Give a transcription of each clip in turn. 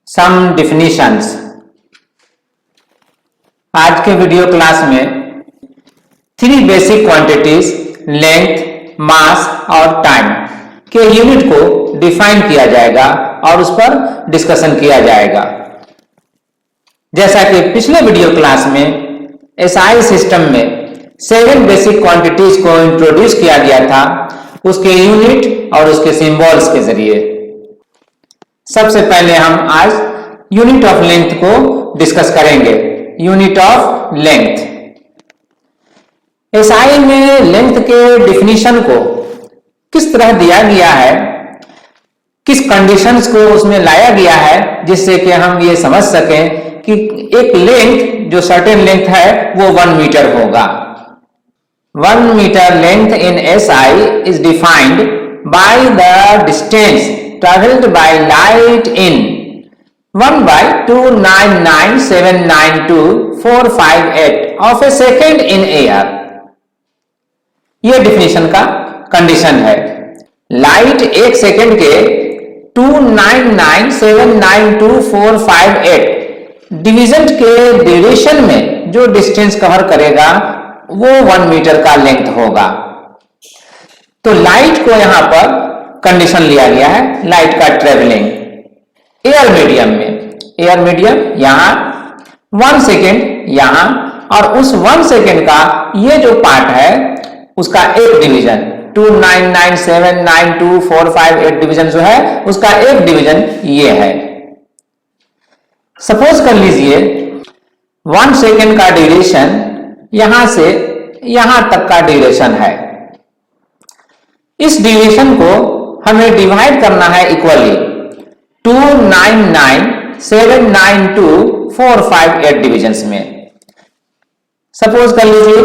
सम definitions. आज के video class में 3 बेसिक क्वांटिटीज लेंथ, मास और टाइम के यूनिट को डिफाइन किया जाएगा और उस पर डिस्कशन किया जाएगा। जैसा कि पिछले वीडियो क्लास में एसआई सिस्टम में 7 बेसिक क्वांटिटीज को इंट्रोड्यूस किया गया था, उसके यूनिट और उसके सिंबल्स के जरिए। सबसे पहले हम आज यूनिट ऑफ लेंथ को डिस्कस करेंगे। Unit of length. एसआई में लेंथ के डिफिनीशन को किस तरह दिया गया है, किस कंडीशंस को उसमें लाया गया है, जिससे कि हम ये समझ सकें कि एक लेंथ जो सर्टेन लेंथ है वो 1 मीटर होगा। 1 metre length in SI is defined by the distance traveled by light in 1/299,792,458 of a second in air। यह डिफिनेशन का कंडीशन है। लाइट 1 सेकेंड के 299,792,458 डिवीजन के ड्यूरेशन में जो डिस्टेंस कवर करेगा वो 1 मीटर का लेंथ होगा। तो लाइट को यहां पर कंडीशन लिया गया है, लाइट का ट्रेवलिंग एयर मीडियम में। एयर मीडियम यहां 1 सेकेंड यहां, और उस 1 सेकेंड का ये जो पार्ट है उसका एक डिवीजन 299,792,458 डिवीजन जो है उसका एक डिवीजन ये है। सपोज कर लीजिए 1 सेकेंड का ड्यूरेशन यहां से यहां तक का ड्यूरेशन है। इस ड्यूरेशन को हमें डिवाइड करना है इक्वली 299,792,458 डिविजन्स में। सपोज कर लीजिए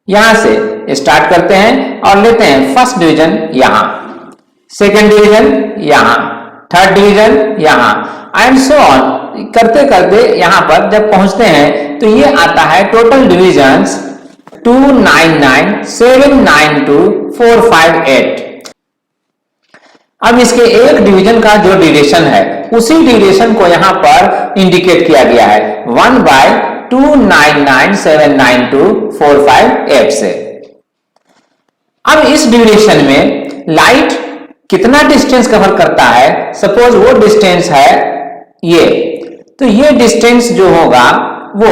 यहां से स्टार्ट करते हैं और लेते हैं फर्स्ट डिवीजन यहां, सेकेंड डिवीजन यहां, थर्ड डिवीजन यहां एंड सो ऑन करते करते यहां पर जब पहुंचते हैं तो ये आता है टोटल डिविजन्स 299,792,458। अब इसके एक डिवीजन का जो ड्यूरेशन है उसी ड्यूरेशन को यहां पर इंडिकेट किया गया है 1/299,792,458 से। अब इस ड्यूरेशन में लाइट कितना डिस्टेंस कवर करता है, सपोज वो डिस्टेंस है ये, तो ये डिस्टेंस जो होगा वो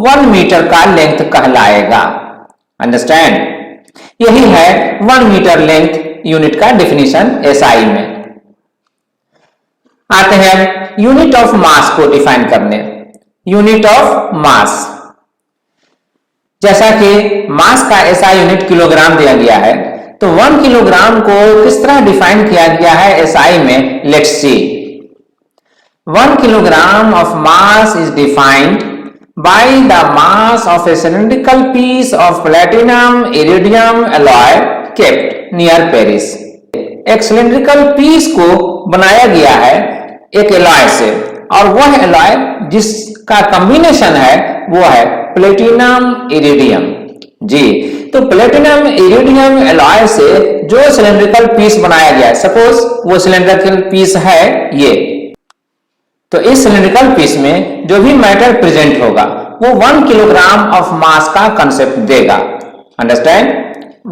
1 मीटर का लेंथ कहलाएगा। अंडरस्टैंड? यही है 1 मीटर लेंथ यूनिट का डिफिनीशन एसआई में। आते हैं यूनिट ऑफ मास को डिफाइन करने। यूनिट ऑफ मास, जैसा कि मास का एसआई यूनिट किलोग्राम दिया गया है, तो 1 किलोग्राम को किस तरह डिफाइन किया गया है एसआई में, let's see. 1 kilogram of mass is defined by the mass of a cylindrical piece of platinum iridium alloy kept near Paris। एक सिलेंड्रिकल पीस को बनाया गया है एक एलॉय से, और वह एलॉय जिसका कॉम्बिनेशन है वो है प्लेटिनम इरिडियम। जी, तो प्लेटिनम इरिडियम एलॉय से जो सिलेंड्रिकल पीस बनाया गया है, सपोज वो सिलेंड्रिकल पीस है ये, तो इस सिलेंड्रिकल पीस में जो भी मैटर प्रेजेंट होगा वो 1 किलोग्राम ऑफ मास का कंसेप्ट देगा। अंडरस्टैंड?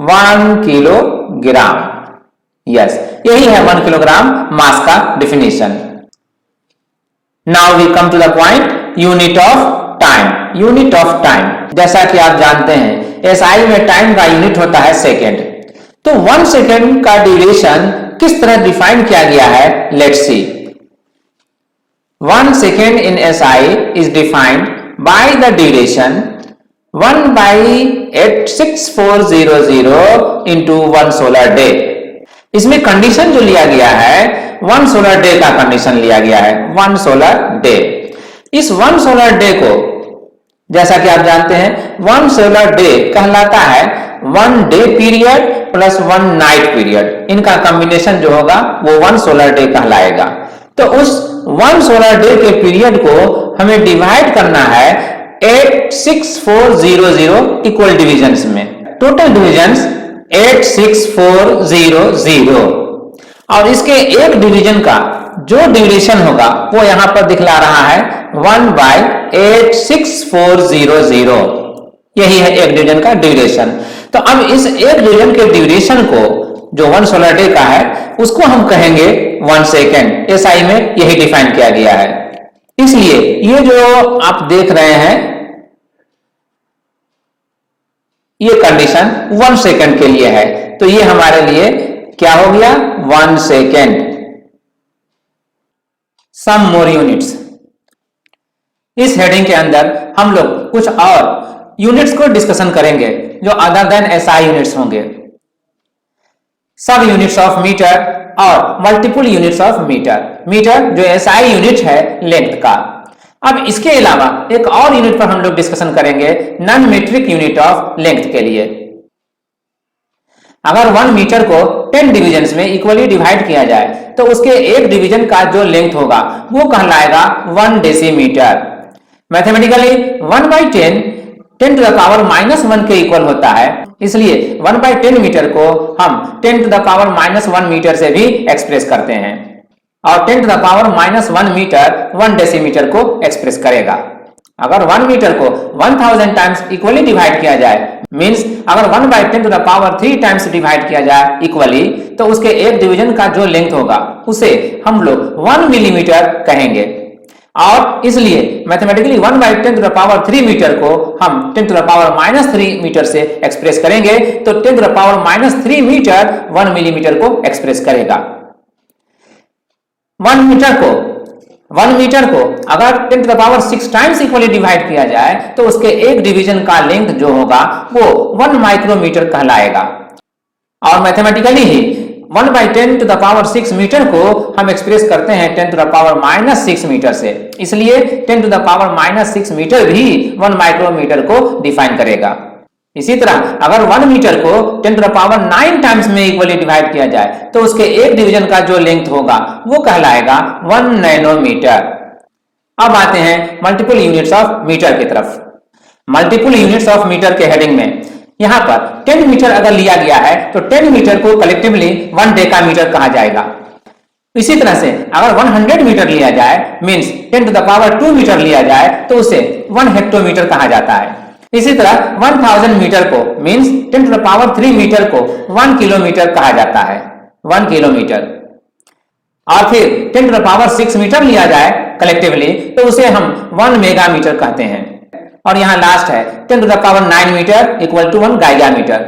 1 किलोग्राम, यस, यही है 1 किलोग्राम मास का definition. Now we come to the point, unit of time. Unit of time, जैसा कि आप जानते हैं एसआई में टाइम का यूनिट होता है सेकेंड। तो 1 सेकेंड का ड्यूरेशन किस तरह डिफाइन किया गया है, let's see. 1 second in SI is defined by the duration 1/86400 into 1 solar day। इसमें कंडीशन जो लिया गया है 1 solar day का कंडीशन लिया गया है, 1 solar day। इस 1 solar day को जैसा कि आप जानते हैं 1 solar day कहलाता है 1 day period plus 1 night period, इनका कॉम्बिनेशन जो होगा वो 1 solar day कहलाएगा। तो उस 1 सोलर डे के पीरियड को हमें डिवाइड करना है 86400 इक्वल डिविजन्स में। टोटल डिविजन्स 86400, और इसके एक डिवीजन का जो ड्यूरेशन होगा वो यहां पर दिखला रहा है 1/86400। यही है एक डिवीजन का ड्यूरेशन। तो अब इस एक डिवीजन के ड्यूरेशन को जो 1 सोलर डे का है उसको हम कहेंगे 1 सेकेंड। एसआई में यही डिफाइन किया गया है। इसलिए ये जो आप देख रहे हैं ये कंडीशन 1 सेकेंड के लिए है, तो ये हमारे लिए क्या हो गया 1 सेकेंड। सम मोर यूनिट्स, इस हेडिंग के अंदर हम लोग कुछ और यूनिट्स को डिस्कशन करेंगे जो अदर देन एसआई यूनिट्स होंगे। सब यूनिट्स ऑफ मीटर और multiple units of metre. Metre जो एसआई यूनिट है लेंथ का। अब इसके अलावा एक और यूनिट पर हम लोग डिस्कशन करेंगे non metric unit of length के लिए। अगर 1 मीटर को 10 डिविजन्स में इक्वली डिवाइड किया जाए तो उसके एक डिवीजन का जो लेंथ होगा वो कहलाएगा 1 decimetre. Mathematically 1/10 10 to the power -1 के इक्वल होता है, इसलिए 1/10 मीटर को हम 10 टू द पावर -1 मीटर से भी एक्सप्रेस करते हैं और 10 to the power -1 metre 1 decimetre को एक्सप्रेस करेगा। अगर 1 मीटर को 1000 टाइम्स इक्वली डिवाइड किया जाए मींस अगर 1/10 to the power 3 times divide किया जाए इक्वली तो उसके एक डिवीजन का जो लेंथ होगा उसे हम लोग 1 मिलीमीटर कहेंगे। और इसलिए mathematically 1/10 to the power 3 metre को हम 10 टू द पावर -3 मीटर से एक्सप्रेस करेंगे तो 10 to the power -3 metre 1 millimetre को एक्सप्रेस करेगा। 1 मीटर को अगर 10 to the power 6 times equally divide किया जाए तो उसके एक डिवीजन का लेंथ जो होगा वो 1 माइक्रोमीटर कहलाएगा। और मैथमेटिकली ही 1/10 टू द पावर 6 मीटर को हम एक्सप्रेस करते हैं 10 टू द पावर -6 मीटर से, इसलिए 10 टू द पावर -6 मीटर भी 1 माइक्रोमीटर को डिफाइन करेगा। इसी तरह अगर 1 मीटर को 10 टू द पावर 9 टाइम्स में इक्वली डिवाइड किया जाए तो उसके एक डिवीजन का जो लेंथ होगा वो कहलाएगा 1 नैनोमीटर। अब आते हैं मल्टीपल यूनिट्स ऑफ मीटर की तरफ। मल्टीपल यूनिट्स ऑफ मीटर के हेडिंग में यहां पर 10 मीटर अगर लिया गया है तो 10 मीटर को कलेक्टिवली 1 डेकामीटर कहा जाएगा। इसी तरह से अगर 100 मीटर लिया जाए means 10 to the power 2 metre लिया जाए तो उसे 1 हेक्टोमीटर कहा जाता है। इसी तरह 1000 मीटर को means 10 to the power 3 metre को 1 किलोमीटर कहा जाता है, 1 किलोमीटर। और फिर 10 टू द पावर 6 मीटर लिया जाए कलेक्टिवली तो उसे हम 1 मेगामीटर कहते हैं। और यहां लास्ट है 10 to the power 9 metre equal to 1 gigametre.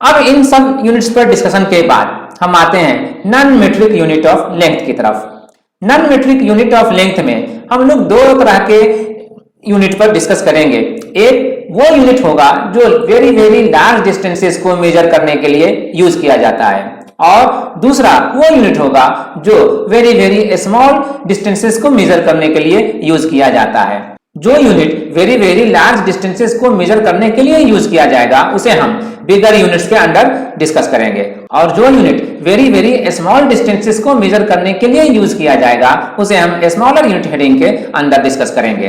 अब इन सब यूनिट्स पर डिस्कशन के बाद हम आते हैं non metric unit of length की तरफ। Non metric unit of length में हम लोग 2 तरह के यूनिट पर डिस्कस करेंगे। एक वो यूनिट होगा जो वेरी वेरी लार्ज डिस्टेंसेस को मेजर करने के लिए यूज किया जाता है और दूसरा वो यूनिट होगा जो वेरी वेरी स्मॉल डिस्टेंसेस को मेजर करने के लिए यूज किया जाता है। जो unit very very large distances को मेजर करने के लिए यूज किया जाएगा उसे हम बिगर यूनिट्स के अंदर डिस्कस करेंगे और जो unit very very small distances को मेजर करने के लिए यूज किया जाएगा उसे हम स्मॉलर यूनिट हेडिंग के अंदर डिस्कस करेंगे।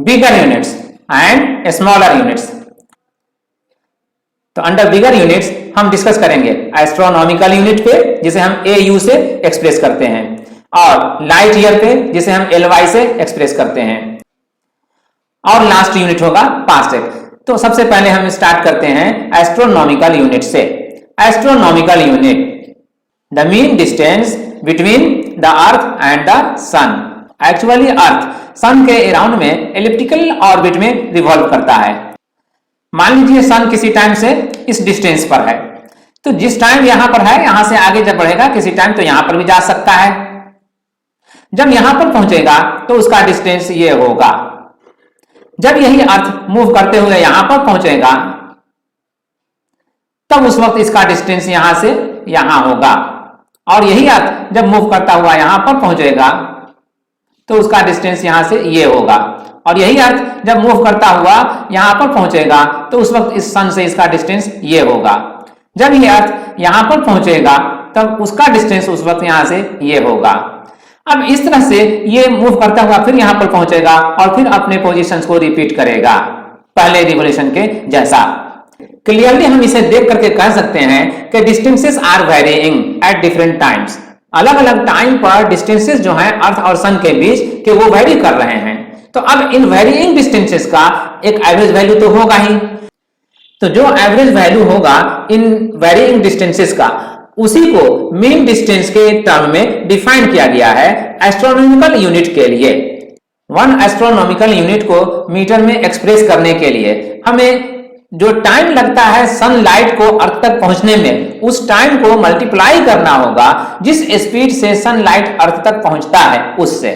बिगर यूनिट्स एंड स्मॉलर यूनिट्स। तो अंडर बिगर यूनिट्स हम डिस्कस करेंगे एस्ट्रोनॉमिकल यूनिट पे जिसे हम AU से एक्सप्रेस करते हैं और लाइट ईयर पे जिसे हम LY से एक्सप्रेस करते हैं और लास्ट यूनिट होगा पास्केल। तो सबसे पहले हम स्टार्ट करते हैं एस्ट्रोनॉमिकल यूनिट से। Astronomical unit the mean distance between the earth and the sun. Actually earth sun के अराउंड में एलिप्टिकल ऑर्बिट में रिवॉल्व करता है। मान लीजिए सन किसी टाइम से इस डिस्टेंस पर है तो जिस टाइम यहां पर है यहां से आगे जब बढ़ेगा किसी टाइम तो यहां पर भी जा सकता है। जब यहां पर पहुंचेगा तो उसका डिस्टेंस ये होगा। जब यही अर्थ मूव करते हुए यहां पर पहुंचेगा तब उस वक्त इसका डिस्टेंस यहां से यहां होगा और यही अर्थ जब मूव करता हुआ यहां पर पहुंचेगा तो उसका डिस्टेंस यहां से ये होगा और यही अर्थ जब मूव करता हुआ यहां पर पहुंचेगा तो उस वक्त इस सन से इसका डिस्टेंस ये होगा। जब ये अर्थ यहां पर पहुंचेगा तब उसका डिस्टेंस उस वक्त यहां से ये होगा। अब इस तरह से ये मूव करता हुआ फिर यहां पर पहुंचेगा और फिर अपने पोजीशंस को रिपीट करेगा पहले रिवोल्यूशन के जैसा। क्लियरली हम इसे देख करके कह सकते हैं कि distances are varying at different times. अलग अलग टाइम पर डिस्टेंसेस जो हैं अर्थ और सन के बीच के वो वेरी कर रहे हैं। तो अब इन वेरिइंग डिस्टेंसेस का एक एवरेज वैल्यू तो होगा ही। तो जो एवरेज वैल्यू होगा इन वेरिइंग डिस्टेंसेस का, उसी को मीन डिस्टेंस के टर्म में डिफाइन किया गया है एस्ट्रोनॉमिकल यूनिट के लिए। वन एस्ट्रोनॉमिकल यूनिट को मीटर में एक्सप्रेस करने के लिए हमें जो टाइम लगता है सनलाइट को अर्थ तक पहुंचने में, उस टाइम को मल्टीप्लाई करना होगा जिस स्पीड से सनलाइट अर्थ तक पहुंचता है उससे।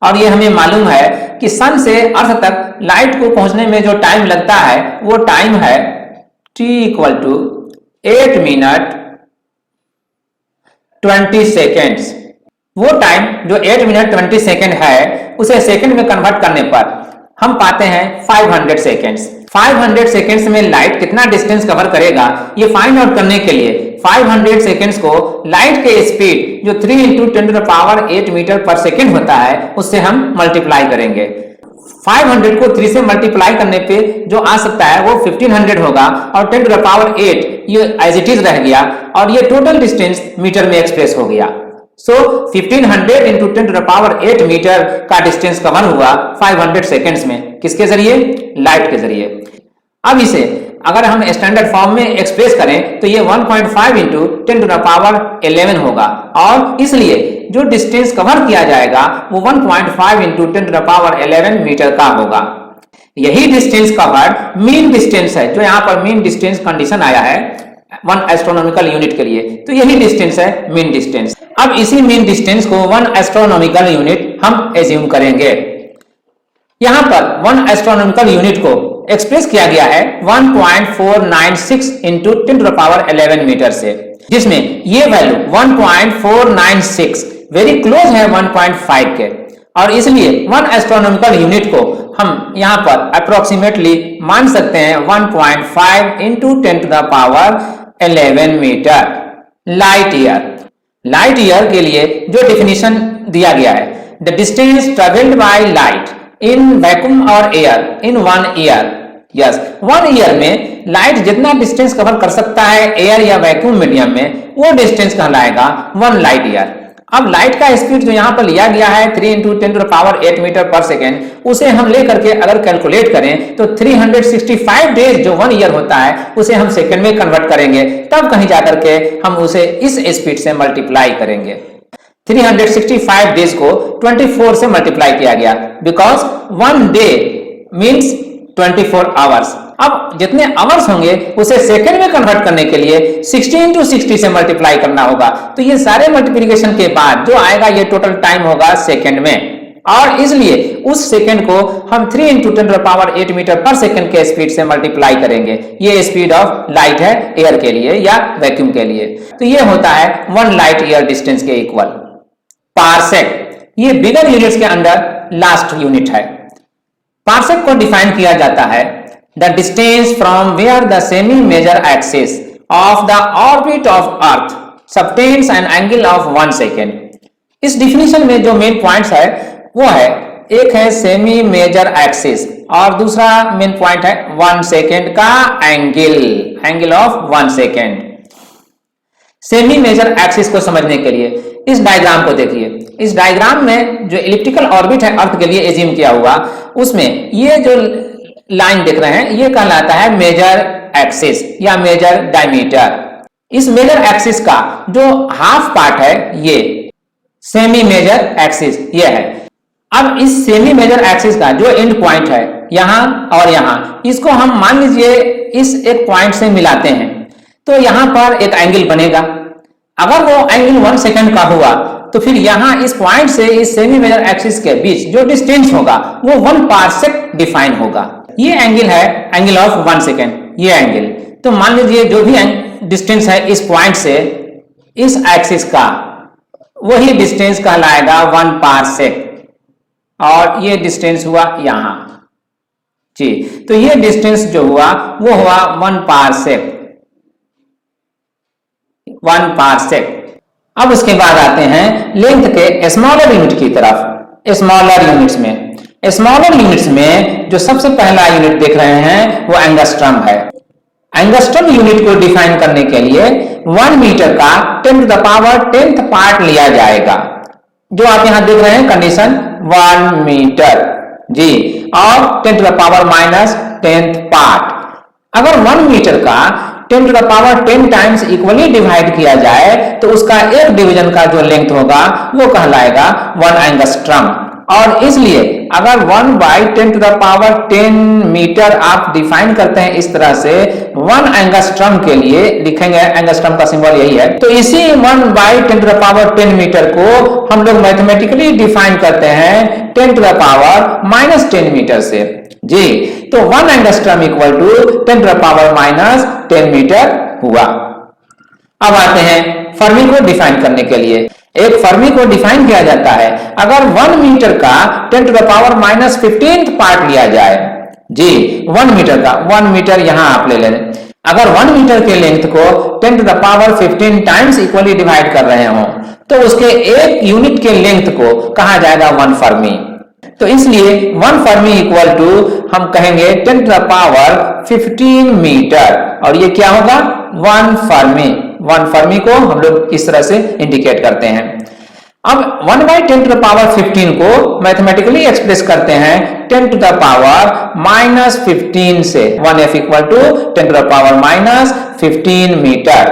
और ये हमें मालूम है कि सन से अर्थ तक लाइट को पहुंचने में जो टाइम लगता है वो टाइम है t = 8 मिनट 20 सेकेंड्स। वो टाइम जो 8 मिनट 20 सेकेंड है उसे सेकेंड में कन्वर्ट करने पर हम पाते हैं 500 सेकेंड्स। 500 सेकेंड्स में लाइट कितना डिस्टेंस कवर करेगा ये फाइंड आउट करने के लिए 500 सेकेंड्स को लाइट के स्पीड जो 3 × 10⁸ मीटर पर सेकेंड होता है उससे हम मल्टीप्लाई करेंगे। 500 को 3 से मल्टीप्लाई करने पे जो आ सकता है वो 1500 होगा और 10⁸ ये एज इट इज रह गया और ये टोटल डिस्टेंस मीटर में एक्सप्रेस हो गया। सो 1500 × 10⁸ मीटर का डिस्टेंस कवर हुआ 500 सेकेंड्स में। किसके जरिए? लाइट के जरिए। अब इसे अगर हम स्टैंडर्ड फॉर्म में एक्सप्रेस करें तो ये 1.5 × 10⁻11 होगा और इसलिए जो डिस्टेंस कवर किया जाएगा वो 1.5 × 10⁻11 मीटर का होगा। यही डिस्टेंस कवर्ड मीन डिस्टेंस है, जो यहाँ पर मीन डिस्टेंस कंडीशन आया है वन एस्ट्रोनॉमिकल यूनिट के लिए, तो यही डिस्टेंस है मीन डिस्टेंस। अब इसी मीन डिस्टेंस को वन एस्ट्रोनॉमिकल यूनिट हम एज्यूम करेंगे। यहां पर वन एस्ट्रोनॉमिकल यूनिट को एक्सप्रेस किया गया है 1.496 × 10⁻11 मीटर से, जिसमें ये वैल्यू 1.496 वेरी क्लोज है 1.5 के, और इसलिए वन एस्ट्रोनॉमिकल यूनिट को हम यहां पर अप्रोक्सीमेटली मान सकते हैं 1.5 × 10⁻11 metre light year. Light year के लिए जो डिफिनीशन दिया गया है, the distance travelled by light in vacuum और air in 1 year. Yes, 1 year में लाइट जितना डिस्टेंस कवर कर सकता है एयर या वैक्यूम मीडियम में, वो डिस्टेंस कहलाएगा 1 लाइट ईयर। अब लाइट का स्पीड जो यहां पर लिया गया है 3 × 10⁸ मीटर पर सेकेंड, उसे हम लेकर के अगर कैलकुलेट करें तो 365 डेज जो 1 ईयर होता है उसे हम सेकेंड में कन्वर्ट करेंगे, तब कहीं जाकर के हम उसे इस स्पीड से मल्टीप्लाई करेंगे। 365 डेज को 24 से मल्टीप्लाई किया गया बिकॉज 1 डे मीन्स 24 आवर्स। अब जितने आवर्स होंगे उसे सेकंड में कन्वर्ट करने के लिए 60 × 60 से मल्टीप्लाई करना होगा। तो ये सारे मल्टीप्लिकेशन के बाद जो आएगा ये टोटल टाइम होगा सेकंड में, और इसलिए उस सेकंड को हम 3 × 10⁸ मीटर पर सेकंड के स्पीड से मल्टीप्लाई करेंगे। ये स्पीड ऑफ लाइट है एयर के लिए या वैक्यूम के लिए, तो ये होता है 1 लाइट ईयर डिस्टेंस के इक्वल। पारसेक ये बिगर यूनिट्स के अंडर लास्ट यूनिट है। पारसेक को डिफाइन किया जाता है the distance from where the semi major axis of the orbit of earth subtends an angle of 1 second. इस डिफिनीशन में जो मेन पॉइंट्स है वो है, एक है सेमी मेजर एक्सिस और दूसरा मेन पॉइंट है 1 सेकेंड का angle of 1 second. Semi major axis को समझने के लिए इस डायग्राम को देखिए। इस डायग्राम में जो इलिप्टिकल ऑर्बिट है अर्थ के लिए एज्यूम किया हुआ, उसमें ये जो लाइन देख रहे हैं ये कहलाता है मेजर एक्सिस या मेजर डायमीटर। इस मेजर एक्सिस का जो हाफ पार्ट है ये सेमी मेजर एक्सिस ये है। अब इस सेमी मेजर एक्सिस का जो एंड पॉइंट है यहां और यहां, इसको हम मान लीजिए इस एक पॉइंट से मिलाते हैं तो यहां पर एक एंगल बनेगा। अगर वो एंगल 1 सेकंड का हुआ तो फिर यहां इस पॉइंट से इस सेमी मेजर एक्सिस के बीच जो डिस्टेंस होगा वो 1 पारसेक डिफाइन होगा। ये एंगल है एंगल ऑफ 1 सेकंड, ये एंगल। तो मान लीजिए जो भी डिस्टेंस है इस पॉइंट से इस एक्सिस का, वही डिस्टेंस कहलाएगा 1 पारसेक, और ये डिस्टेंस हुआ यहां जी। तो ये डिस्टेंस जो हुआ वो हुआ 1 पारसेक, 1 पारसेक। अब उसके बाद आते हैं लेंथ के स्मॉलर यूनिट की तरफ। स्मॉलर यूनिट्स में, स्मॉलर यूनिट्स में जो सबसे पहला यूनिट देख रहे हैं वो एंगस्ट्रम है। एंगस्ट्रम यूनिट को डिफाइन करने के लिए 1 मीटर का 10 to the power 10th part लिया जाएगा। जो आप यहां देख रहे हैं कंडीशन 1 मीटर जी, और 10 to the power minus 10th part. अगर 1 मीटर का 10 to the power 10 times equally divide किया जाए तो उसका एक डिवीजन का जो लेंथ होगा वो कहलाएगा 1 एंगस्ट्रम। और इसलिए अगर 1 by 10 to the power 10 metre आप डिफाइन करते हैं इस तरह से 1 एंगस्ट्रम के लिए लिखेंगे, एंगस्ट्रम का सिंबल यही है। तो इसी 1 by 10 to the power 10 metre को हम लोग मैथमेटिकली डिफाइन करते हैं 10 to the power minus 10 metre से जी। तो 1 angstrom equal to 10 to the power minus 10 metre हुआ। अब आते हैं फर्मी को डिफाइन करने के लिए। एक फर्मी को डिफाइन किया जाता है अगर 1 मीटर का 10 to the power minus 15th part लिया जाए जी। 1 मीटर का 1 मीटर यहां आप ले लें। अगर 1 मीटर के लेंथ को 10 to the power 15 times equally divide कर रहे हो तो उसके एक यूनिट के लेंथ को कहा जाएगा 1 फर्मी। तो इसलिए 1 फर्मी इक्वल टू हम कहेंगे 10 टू द पावर 15 मीटर, और ये क्या होगा 1 फर्मी। 1 फर्मी को हम लोग इस तरह से इंडिकेट करते हैं। अब 1 बाई 10 टू द पावर 15 को मैथमेटिकली एक्सप्रेस करते हैं 10 टू द पावर माइनस 15 से। 1f equal to 10 to the power minus 15 metre.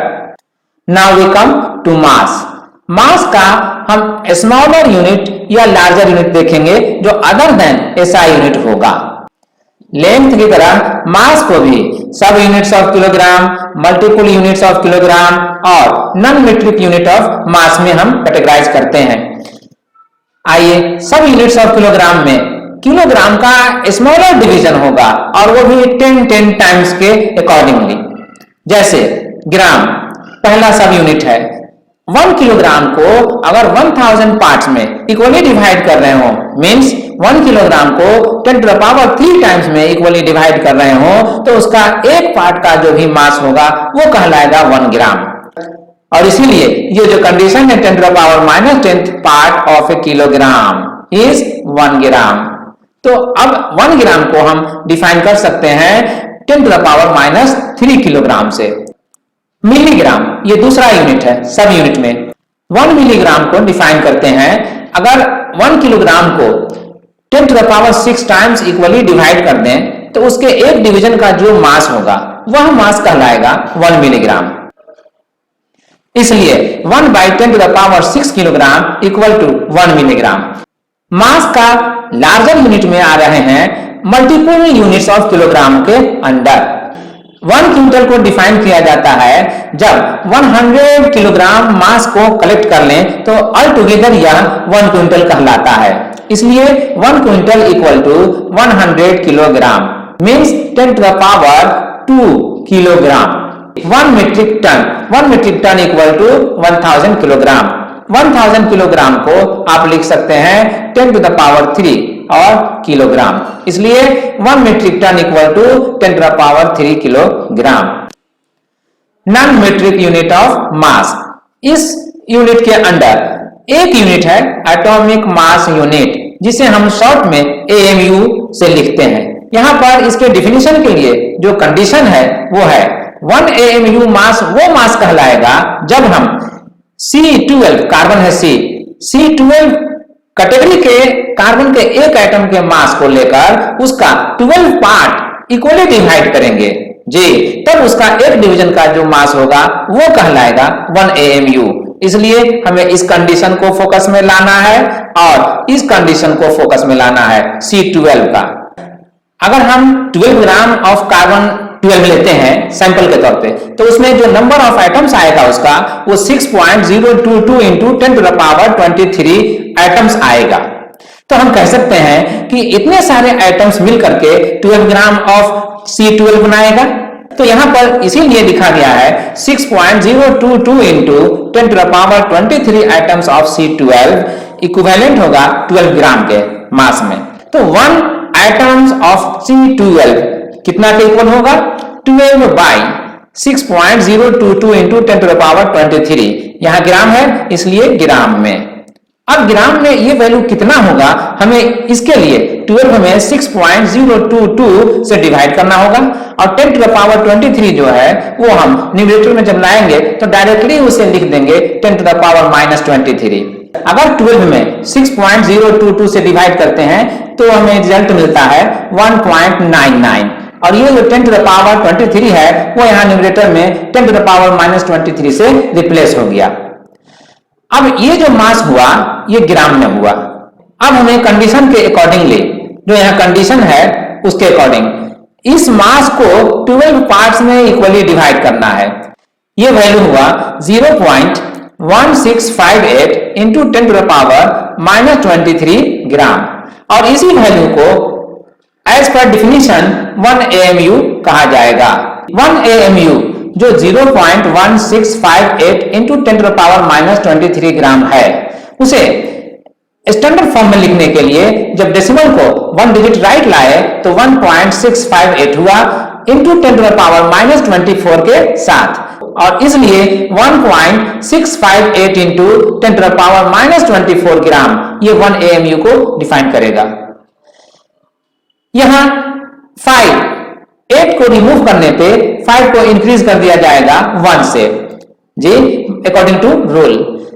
Now we come to mass. Mass का हम स्मॉलर यूनिट या लार्जर यूनिट देखेंगे जो अदर देन एसआई यूनिट होगा। लेंथ की तरह मास को भी sub units of kilogram, multiple units of kilogram और non metric unit of mass में हम कैटेगराइज करते हैं। आइए सब यूनिट्स ऑफ किलोग्राम में किलोग्राम का स्मॉलर डिवीजन होगा और वो भी 10 टाइम्स के अकॉर्डिंगली। जैसे ग्राम पहला सब यूनिट है। 1 किलोग्राम को अगर 1000 पार्ट्स में इक्वली डिवाइड कर रहे हो मींस 1 किलोग्राम को 10 टू द पावर 3 टाइम्स में इक्वली डिवाइड कर रहे हो तो उसका एक पार्ट का जो भी मास होगा वो कहलाएगा 1 ग्राम। और इसीलिए ये जो कंडीशन है 10 to the power minus 10th part of a kilogram is 1 gram. तो अब 1 ग्राम को हम डिफाइन कर सकते हैं 10 to the power minus 3 kilogram से। मिलीग्राम ये दूसरा यूनिट है सब यूनिट में। 1 मिलीग्राम को डिफाइन करते हैं अगर 1 किलोग्राम को 10 to the power 6 times equally divide कर दें तो उसके एक डिवीजन का जो मास होगा वह मास कहलाएगा 1 मिलीग्राम। इसलिए 1 by 10 to the power 6 kilogram equal to 1 milligram. Mass का लार्जर यूनिट में आ रहे हैं मल्टीपल यूनिट्स ऑफ किलोग्राम के अंडर। 1 क्विंटल को डिफाइन किया जाता है जब 100 किलोग्राम मास को कलेक्ट कर लें तो ऑल टुगेदर यह 1 क्विंटल कहलाता है। इसलिए 1 quintal equal to 100 kilogram means 10 to the power 2 kilogram. 1 metric ton equal to 1000 kilogram. 1000 kilogram को आप लिख सकते हैं 10 टू द पावर 3 और किलोग्राम। इसलिए 1 metric ton equal to 10 to the power 3 kilogram. Non metric unit of mass, इस unit के under एक यूनिट है एटॉमिक मास यूनिट जिसे हम शॉर्ट में एएमयू से लिखते हैं। यहां पर इसके डिफिनेशन के लिए जो कंडीशन है वो है 1 एएमयू मास वो मास कहलाएगा जब हम C12 कार्बन है C12 कैटेगरी के कार्बन के एक एटम के मास को लेकर उसका 12 पार्ट इक्वली डिवाइड करेंगे जी, तब उसका एक डिवीजन का जो मास होगा वो कहलाएगा 1 AMU। इसलिए हमें इस कंडीशन को फोकस में लाना है और इस कंडीशन को फोकस में लाना है C12 का। अगर हम 12 ग्राम ऑफ कार्बन 12 लेते हैं सैंपल के तौर पे तो उसमें जो नंबर ऑफ एटम्स आएगा उसका वो 6.022 into 10 to the power 23 atoms आएगा। तो हम कह सकते हैं कि इतने सारे एटम्स मिलकर के 12 ग्राम ऑफ C12 बनाएगा। तो यहां पर इसीलिए लिखा गया है 6.022 into 10 to the power 23 atoms of C12 equivalent होगा 12 ग्राम के मास में। तो 1 एटम्स ऑफ C12 कितना के इक्वल होगा 12 by 6.022 into 10 to the power 23। यहां ग्राम है इसलिए ग्राम में। अब ग्राम में ये वैल्यू कितना होगा हमें इसके लिए 12 में 6.022 से डिवाइड करना होगा और 10 टू द पावर 23 जो है वो हम न्यूमरेटर में जब लाएंगे तो डायरेक्टली उसे लिख देंगे 10 टू द पावर -23। अगर 12 में 6.022 से डिवाइड करते हैं तो हमें रिजल्ट मिलता है 1.99 और ये जो 10 टू द पावर 23 है वो यहां न्यूमरेटर में 10 टू द पावर -23 से रिप्लेस हो गया। अब ये जो मास हुआ ये ग्राम में हुआ। अब हमें कंडीशन के अकॉर्डिंगली जो यहाँ कंडीशन है उसके अकॉर्डिंग इस मास को 12 पार्ट्स में इक्वली डिवाइड करना है। ये वैल्यू हुआ 0.1658 इंटू 10 टू द पावर -23 ग्राम और इसी वैल्यू को एज पर डिफिनीशन 1 AMU कहा जाएगा। 1 AMU जो 0.1658 इंटू 10 टू द पावर -23 ग्राम है उसे स्टैंडर्ड फॉर्म में लिखने के लिए जब डेसिमल को 1 डिजिट राइट लाए तो 1.658 हुआ इंटू 10 टू द पावर -24 के साथ और इसलिए 1.658 इंटू 10 टू द पावर -24 ग्राम ये 1 AMU को डिफाइन करेगा। यहां 8 को रिमूव करने पे 5 को इंक्रीज कर दिया जाएगा 1 से जी अकॉर्डिंग टू रूल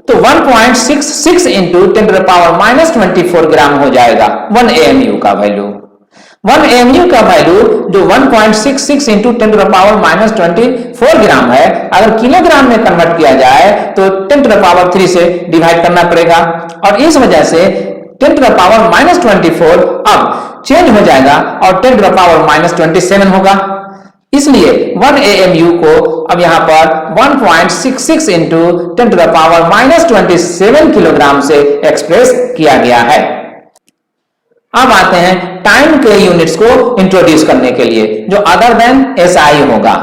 तो 1.66 इंटू 10 टू द पावर -24 ग्राम हो जाएगा 1 AMU का वैल्यू। 1 AMU का वैल्यू जो 1.66 इंटू 10 टू द पावर -24 ग्राम है अगर किलोग्राम में कन्वर्ट किया जाए तो 10 टू द पावर 3 से डिवाइड करना पड़ेगा और इस वजह से 10 टू द पावर -24 अब चेंज हो जाएगा और 10 टू द पावर -27 होगा। इसलिए 1 AMU को अब यहां पर 1.66 into 10 to the power -27 kilogram से एक्सप्रेस किया गया है। अब आते हैं टाइम के यूनिट्स को इंट्रोड्यूस करने के लिए जो अदर देन SI होगा।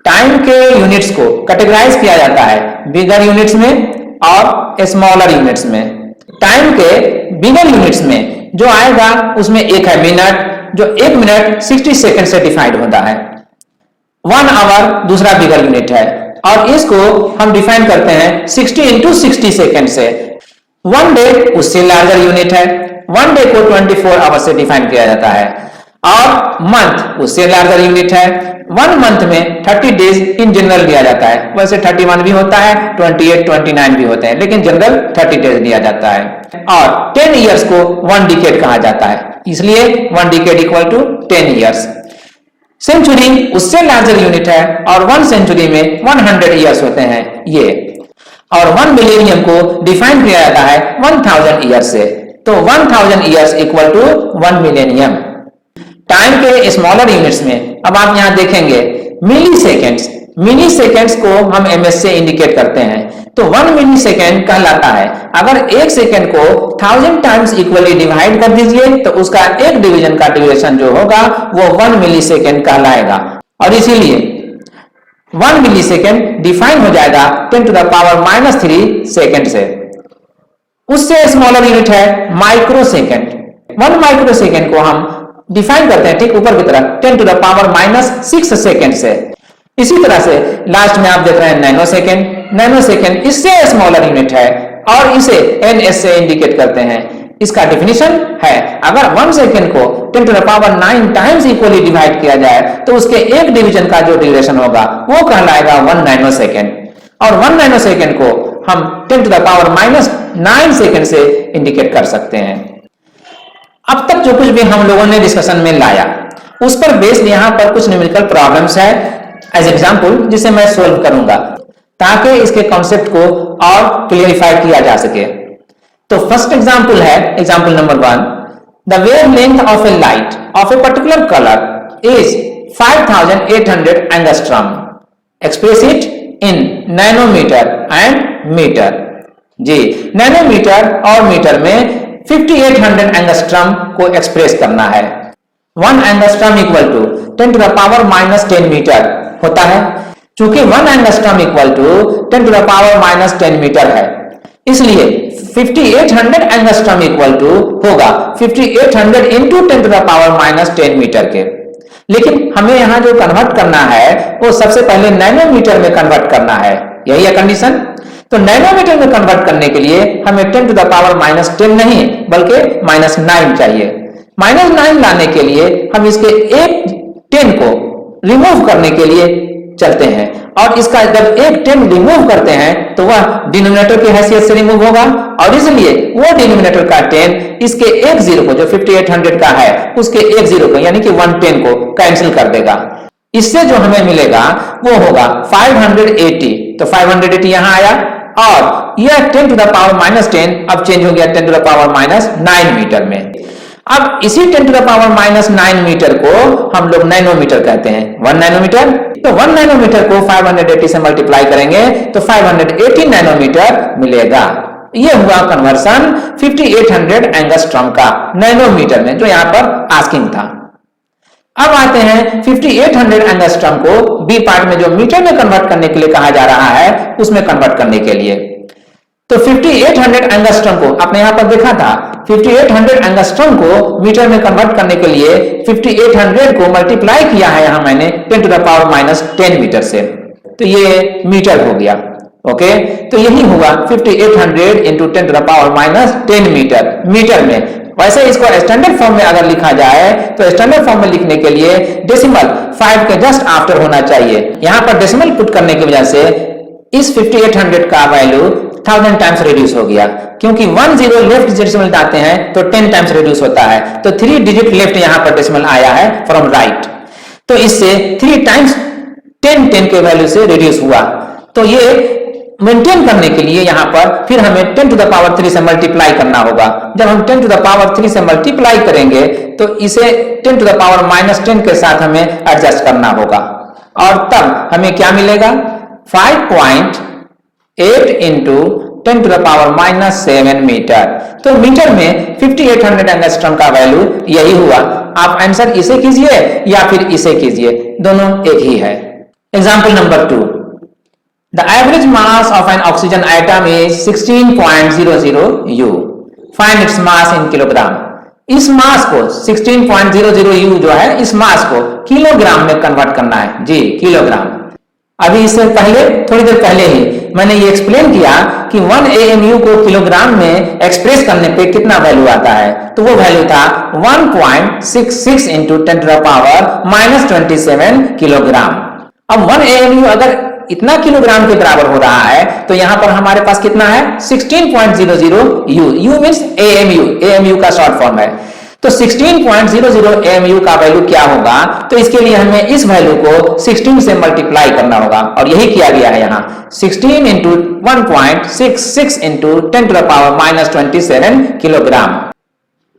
टाइम के यूनिट्स को कैटेगराइज किया जाता है बिगर यूनिट्स में और स्मॉलर यूनिट्स में। टाइम के बिगर यूनिट्स में जो आएगा उसमें एक है मिनट जो 1 मिनट 60 सेकंड से डिफाइंड होता है। 1 आवर दूसरा बिगर यूनिट है और इसको हम डिफाइन करते हैं 60 इंटू 60 सेकेंड से। 1 डे उससे लार्जर यूनिट है। 1 डे को 24 आवर से डिफाइन किया जाता है और मंथ उससे लार्जर यूनिट है। 1 मंथ में 30 डेज इन जनरल दिया जाता है। वैसे 31 भी होता है 28 29 भी होते हैं लेकिन जनरल 30 डेज दिया जाता है और 10 इयर्स को 1 डिकेड कहा जाता है इसलिए 1 decade equal to 10 years. Century उससे लार्जर यूनिट है और 1 सेंचुरी में 100 इयर्स होते हैं ये और 1 मिलेनियम को डिफाइन किया जाता है 1000 ईयर्स से तो 1000 years equal to 1 millennium. Time के स्मॉलर यूनिट्स में अब आप यहां देखेंगे मिली सेकेंड्स को हम ms से इंडिकेट करते हैं तो 1 मिली सेकेंड कहलाता है अगर 1 सेकेंड को 1000 टाइम्स इक्वली डिवाइड कर दीजिए तो उसका एक डिवीजन का ड्यूरेशन जो होगा वो 1 मिली सेकेंड कहलाएगा और इसीलिए 1 मिली सेकेंड डिफाइन हो जाएगा 10 टू द पावर -3 सेकेंड से। उससे स्मॉलर यूनिट है माइक्रो सेकेंड। 1 माइक्रो सेकेंड को हम डिफाइन करते हैं ठीक ऊपर की तरफ 10 टू द पावर -6 सेकेंड से। इसी तरह से लास्ट में आप देख रहे हैं नैनो सेकेंड इससे स्मॉलर यूनिट है और इसे ns से इंडिकेट करते हैं। इसका डेफिनेशन है अगर 1 सेकेंड को 10 to the power 9 times equally divide किया जाए तो उसके एक डिवीजन का जो ड्यूरेशन होगा वो कहलाएगा 1 नैनो सेकेंड और 1 नैनो सेकेंड को हम 10 टू द पावर -9 सेकेंड से इंडिकेट कर सकते हैं। अब तक जो कुछ भी हम लोगों ने डिस्कशन में लाया उस पर बेस्ड यहां पर कुछ न्यूमेरिकल प्रॉब्लम्स है एज एग्जांपल जिसे मैं सोल्व करूंगा ताकि इसके कॉन्सेप्ट को और क्लियरिफाई किया जा सके। तो फर्स्ट एग्जांपल है example number 1 the wavelength of a light of a particular colour is 5800 angstrom express it in nanometre and metre. जी नैनोमीटर और मीटर में 5800 एंगस्ट्रॉम को एक्सप्रेस करना है। 1 angstrom equal to 10 to the power -10 metre होता है। चूंकि 1 angstrom equal to 10 to the power -10 metre है इसलिए 5800 एंगस्ट्रॉम इक्वल टू होगा 5800 into 10 to the power -10 metre के। लेकिन हमें यहां जो कन्वर्ट करना है वो सबसे पहले नैनोमीटर में कन्वर्ट करना है। यही है कंडीशन। तो नैनोमीटर में कन्वर्ट करने के लिए हमें 10 टू द पावर -10 नहीं बल्कि -9 चाहिए। -9 लाने के लिए हम इसके एक 10 को रिमूव करने के लिए चलते हैं और इसका जब एक 10 रिमूव करते हैं तो वह डिनोमिनेटर की हैसियत से रिमूव होगा और इसलिए वो डिनोमिनेटर का 10 इसके एक जीरो को जो 5800 का है उसके एक जीरो को यानी कि 110 को कैंसिल कर देगा। इससे जो हमें मिलेगा वो होगा 580। तो 580 यहां आया और यह 10 टू द पावर -10 अब चेंज हो गया 10 टू द पावर -9 मीटर में। अब इसी 10 टू द पावर -9 मीटर को हम लोग नैनोमीटर कहते हैं, 1 नैनोमीटर। तो 1 नैनोमीटर को 580 से मल्टीप्लाई करेंगे तो 580 नैनोमीटर मिलेगा। यह हुआ कन्वर्सन 5800 एंगस्ट्रॉम का नैनोमीटर में, जो यहां पर आस्किंग था। अब आते हैं 5800 एंगस्ट्रॉम को बी पार्ट में जो मीटर में कन्वर्ट करने के लिए कहा जा रहा है उसमें कन्वर्ट करने के लिए। तो 5800 एंगस्ट्रॉम को आपने यहां पर देखा था, 5800 एंगस्ट्रॉम को मीटर में कन्वर्ट करने के लिए 5800 को मल्टीप्लाई किया है यहां मैंने 10 टू द पावर -10 मीटर से, तो ये मीटर हो गया। ओके, तो यही हुआ 5800 into 10 to the power -10 metre में। वैसे इसको स्टैंडर्ड फॉर्म में अगर लिखा जाए तो स्टैंडर्ड फॉर्म में लिखने के लिए डेसिमल 5 के जस्ट आफ्टर होना चाहिए। यहां पर डेसिमल पुट करने की वजह से इस 5800 का वैल्यू 1000 टाइम्स रिड्यूस हो गया, क्योंकि 1 0 लेफ्ट डेसिमल डालते हैं तो 10 टाइम्स रिड्यूस होता है, तो 3 डिजिट लेफ्ट यहां पर डेसिमल आया है फ्रॉम राइट, तो इससे 3 टाइम्स 10 के वैल्यू से रिड्यूस हुआ। तो ये मेंटेन करने के लिए यहां पर फिर हमें 10 टू द पावर 3 से मल्टीप्लाई करना होगा। जब हम 10 टू द पावर 3 से मल्टीप्लाई करेंगे तो इसे 10 टू द पावर -10 के साथ हमें एडजस्ट करना होगा और तब हमें क्या मिलेगा 5.8 into 10 to the power -7 metre. तो मीटर में 5800 एंगस्ट्रॉम का वैल्यू यही हुआ। आप आंसर इसे कीजिए या फिर इसे कीजिए, दोनों एक ही है। Example number 2, the average mass of an oxygen atom is 16.00 U. Find its mass in kilogram. इस मास को 16.00 U जो है इस मास को किलोग्राम में कन्वर्ट करना है जी, किलोग्राम। अभी इससे पहले थोड़ी देर पहले ही मैंने ये एक्सप्लेन किया कि 1 AMU को किलोग्राम में एक्सप्रेस करने पे कितना वैल्यू आता है, तो वो वैल्यू था 1.66 into 10 to the power -27 kilogram. अब 1 AMU अगर इतना किलोग्राम के बराबर हो रहा है तो यहां पर हमारे पास कितना है 16.00 U। U means AMU, AMU का शॉर्ट फॉर्म है। तो 16.00 AMU का वैल्यू क्या होगा, तो इसके लिए हमें इस वैल्यू को 16 से मल्टीप्लाई करना होगा और यही किया गया है यहाँ 16 into 1.66 into 10 to the power -27 kilogram.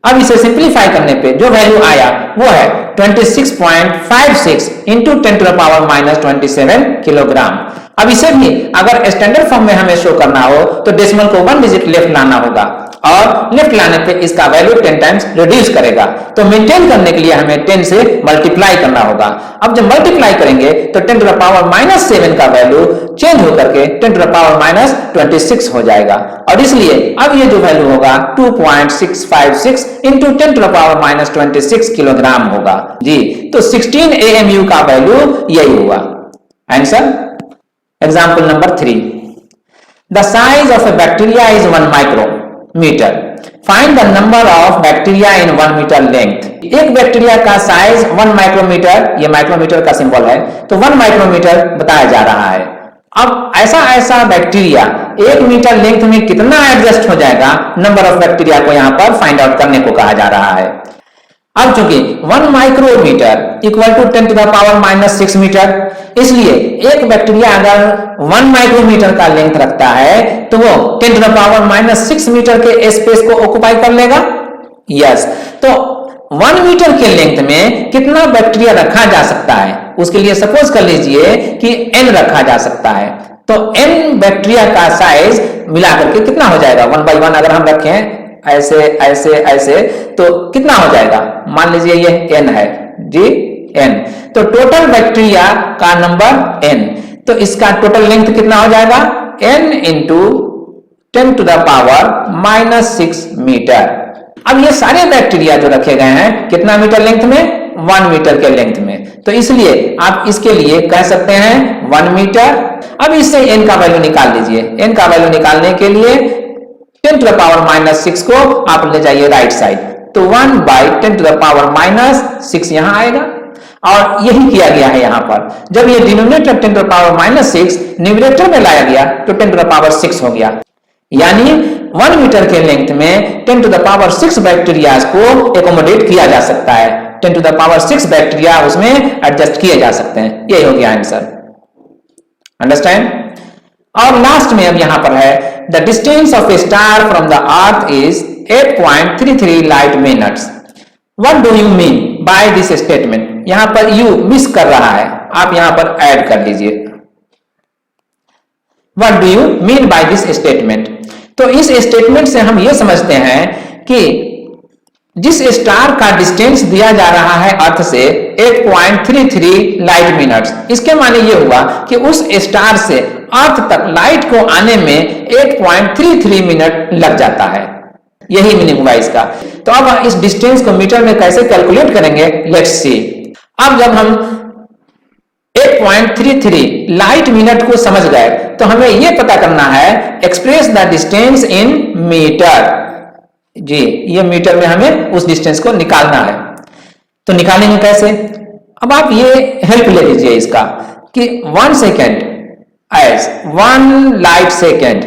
अब इसे सिंप्लीफाई करने पे जो वैल्यू आया वो है 26.56 into 10 to the power -27 kilogram. अब इसे भी अगर स्टैंडर्ड फॉर्म में हमें शो करना हो तो डेसिमल को 1 डिजिट लेफ्ट लाना होगा और लेफ्ट लाने पे इसका वैल्यू 10 टाइम्स रिड्यूस करेगा। तो मेंटेन करने के लिए हमें 10 से मल्टीप्लाई करना होगा। अब जब मल्टीप्लाई करेंगे तो 10 टू द पावर -7 का वैल्यू चेंज होकर के 10 टू द पावर -26 हो जाएगा और इसलिए अब ये जो वैल्यू होगा 2.656 into 10 to the power -26 kilogram होगा जी। तो 16 AMU का वैल्यू यही हुआ answer. Example number 3, the size of a bacteria is 1 micrometre. Find the number of bacteria in 1 metre length. एक बैक्टीरिया का साइज 1 माइक्रोमीटर, ये माइक्रोमीटर का सिंबल है, तो 1 माइक्रोमीटर बताया जा रहा है। अब ऐसा बैक्टीरिया 1 मीटर लेंथ में कितना एडजस्ट हो जाएगा, नंबर ऑफ बैक्टीरिया को यहां पर फाइंड आउट करने को कहा जा रहा है। अब चूंकि 1 micrometre equal to 10 to the power -6 metre, इसलिए एक बैक्टीरिया अगर 1 माइक्रोमीटर का लेंथ रखता है तो वो 10 टू द पावर -6 मीटर के स्पेस को ऑक्युपाई कर लेगा। यस, तो 1 मीटर के लेंथ में कितना बैक्टीरिया रखा जा सकता है, उसके लिए सपोज कर लीजिए कि n रखा जा सकता है। तो n बैक्टीरिया का साइज मिलाकर के कितना हो जाएगा, 1 by 1 अगर हम रखें ऐसे ऐसे ऐसे तो कितना हो जाएगा, मान लीजिए ये n है जी, n। तो टोटल बैक्टीरिया का नंबर n, तो इसका टोटल लेंथ कितना हो जाएगा n into 10 to the power -6 metre. अब ये सारे बैक्टीरिया जो रखे गए हैं कितना मीटर लेंथ में, 1 मीटर के लेंथ में, तो इसलिए आप इसके लिए कह सकते हैं 1 मीटर। अब इससे n का वैल्यू निकाल लीजिए। n का वैल्यू निकालने के लिए 10 to the power minus 6 को आप ले जाइए राइट साइड, तो 1 by 10 to the power minus 6 यहां आएगा, और यही किया गया है यहां पर। जब ये denominator 10 to the power minus 6 numerator में लाया गया तो 10 to the power 6 हो गया, यानी 1 मीटर के लेंथ में 10 to the power 6 बैक्टीरिया को एकोमोडेट किया जा सकता है। 10 to the power 6 बैक्टीरिया उसमें एडजस्ट किए जा सकते हैं। यही हो गया आंसर। अंडरस्टैंड? और लास्ट में अब यहां पर है the distance of A star from the earth is 8.33 light minutes. What do you mean by this statement? यहां पर यू मिस कर रहा है, आप यहां पर ऐड कर लीजिए। What do you mean by this statement? तो इस स्टेटमेंट से हम यह समझते हैं कि जिस स्टार का डिस्टेंस दिया जा रहा है अर्थ से 8.33 लाइट मिनट्स, इसके माने यह हुआ कि उस स्टार से अर्थ तक लाइट को आने में 8.33 मिनट लग जाता है। यही मीनिंग हुआ इसका। तो अब इस डिस्टेंस को मीटर में कैसे कैलकुलेट करेंगे, लेट्स सी। अब जब हम 8.33 लाइट मिनट को समझ गए तो हमें यह पता करना है express the distance in metre. जी, ये मीटर में हमें उस डिस्टेंस को निकालना है। तो निकालेंगे कैसे? अब आप ये हेल्प ले लीजिए इसका कि 1 second as 1 light second,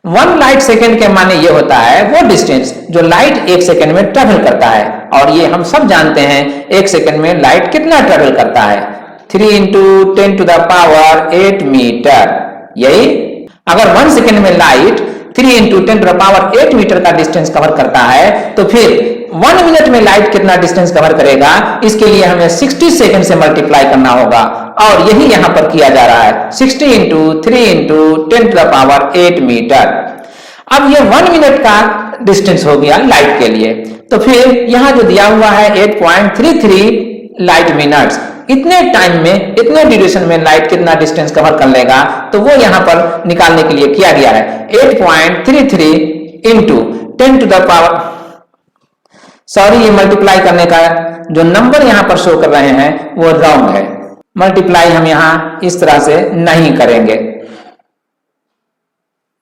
1 light second के माने ये होता है वो डिस्टेंस जो लाइट 1 सेकेंड में ट्रेवल करता है। और ये हम सब जानते हैं 1 सेकेंड में लाइट कितना ट्रेवल करता है, 3 into 10 to the power 8 metre. यही अगर 1 सेकेंड में light 3 into 10 to the power 8 metre का डिस्टेंस कवर करता है, तो फिर 1 मिनट में लाइट कितना डिस्टेंस कवर करेगा, इसके लिए हमें 60 सेकेंड से मल्टीप्लाई करना होगा। और यही यहां पर किया जा रहा है, 60 into 3 into 10 to the power 8 metre. अब ये 1 मिनट का डिस्टेंस हो गया लाइट के लिए। तो फिर यहां जो दिया हुआ है 8.33 लाइट मिनट्स, इतने टाइम में, इतने ड्यूरेशन में लाइट कितना डिस्टेंस कवर कर लेगा, तो वो यहां पर निकालने के लिए किया गया है 8.33 into 10 to the power, sorry ये मल्टीप्लाई करने का जो नंबर यहां पर शो कर रहे हैं वो रॉन्ग है। मल्टीप्लाई हम यहां इस तरह से नहीं करेंगे,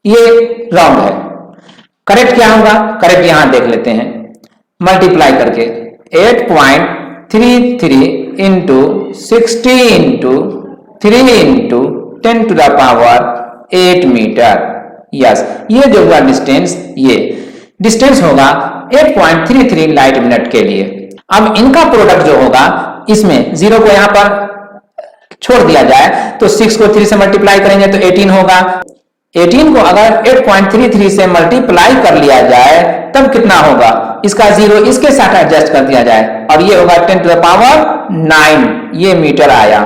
ये रॉन्ग है। करेक्ट क्या होगा? करेक्ट यहां देख लेते हैं, मल्टीप्लाई करके 8.33 into 60 into 3 into 10 to the power 8 metre. Yes, ये जो हुआ डिस्टेंस, ये डिस्टेंस होगा 8.33 लाइट मिनट के लिए। अब इनका प्रोडक्ट जो होगा, इसमें 0 को यहां पर छोड़ दिया जाए तो 6 को 3 से मल्टीप्लाई करेंगे तो 18 होगा। 18 को अगर 8.33 से मल्टीप्लाई कर लिया जाए तब कितना होगा, इसका 0 इसके साथ एडजस्ट कर दिया जाए और ये होगा 10 to the power 9, ये मीटर आया।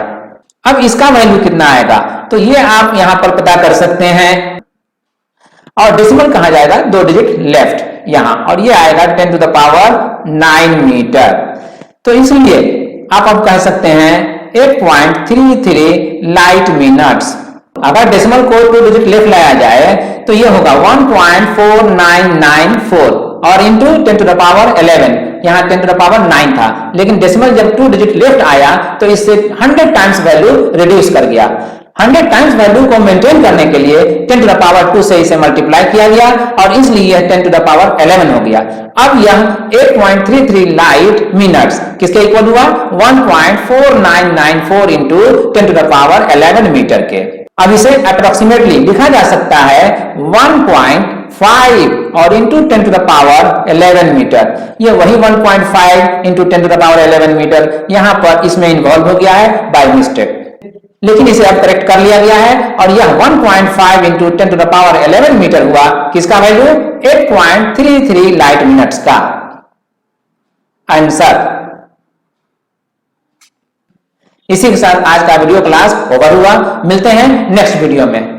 अब इसका वैल्यू कितना आएगा, तो ये आप यहां पर पता कर सकते हैं। और डेसिमल कहां जाएगा, 2 डिजिट लेफ्ट यहां, और ये आएगा 10 to the power 9 मीटर। तो इसलिए आप अब कह सकते हैं 8.33 लाइट मिनट्स। अगर डेसिमल को 2 डिजिट लेफ्ट लाया जाए तो ये होगा 1.4994 और इंटू 10 to the power 11, यहां 10 to the power 9 था, लेकिन डेसिमल जब 2 डिजिट लेफ्ट आया तो इससे 100 टाइम्स वैल्यू रिड्यूस कर गया। 100 टाइम्स वैल्यू को मेंटेन करने के लिए 10 to the power 2 से इसे मल्टीप्लाई किया गया और इसलिए यह 10 to the power 11 हो गया। अब यह 8.33 लाइट मिनट्स किसके इक्वल हुआ, 1.4994 into 10 to the power 11 metre के। अब इसे अप्रोक्सीमेटली लिखा जा सकता है 1.5 और into 10 to the power 11 metre. ये वही 1.5 into 10 to the power 11 metre यहां पर इसमें इन्वॉल्व हो गया है बाय मिस्टेक, लेकिन इसे अब करेक्ट कर लिया गया है और यह 1.5 into 10 to the power 11 metre हुआ। किसका वैल्यू, 8.33 लाइट मिनट्स का आंसर। इसी के साथ आज का वीडियो क्लास ओवर हुआ। मिलते हैं नेक्स्ट वीडियो में।